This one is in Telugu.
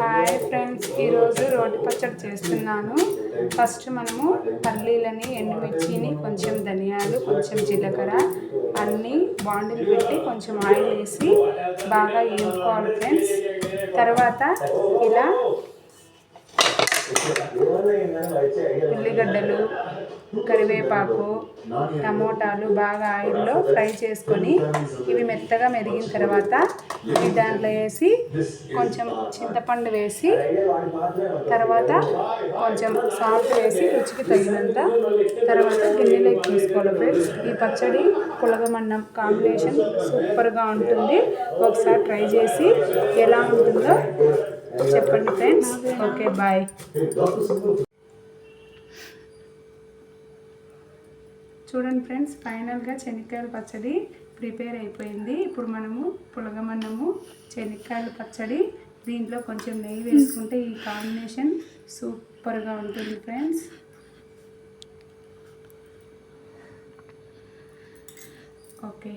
హాయ్ ఫ్రెండ్స్, ఈరోజు రోటి పచ్చడి చేస్తున్నాను. ఫస్ట్ మనము పల్లీలని, ఎండుమిర్చిని, కొంచెం ధనియాలు, కొంచెం జీలకర్ర అన్నీ బాండిల్ పెట్టి కొంచెం ఆయిల్ వేసి బాగా వేపుకోవాలి ఫ్రెండ్స్. తర్వాత ఇలా ఉల్లిగడ్డలు, కరివేపాకు, టమోటాలు బాగా ఆయిల్లో ఫ్రై చేసుకొని ఇవి మెత్తగా మెరిగిన తర్వాత ఇవి దాంట్లో వేసి కొంచెం చింతపండు వేసి తర్వాత కొంచెం సాల్ట్ వేసి రుచికి తగినంత తర్వాత గిన్నెలోకి తీసుకోవాలి ఫ్రెండ్స్. ఈ పచ్చడి పులగమన్నం కాంబినేషన్ సూపర్గా ఉంటుంది. ఒకసారి ట్రై చేసి ఎలా ఉంటుందో చెప్పండి ఫ్రెండ్స్. Okay, bye. చూడండి ఫ్రెండ్స్, ఫైనల్గా శనక్కాయల పచ్చడి ప్రిపేర్ అయిపోయింది. ఇప్పుడు మనము పులగమన్నము, శనక్కాయల పచ్చడి, దీంట్లో కొంచెం నెయ్యి వేసుకుంటే ఈ కాంబినేషన్ సూపర్గా ఉంటుంది ఫ్రెండ్స్. ఓకే.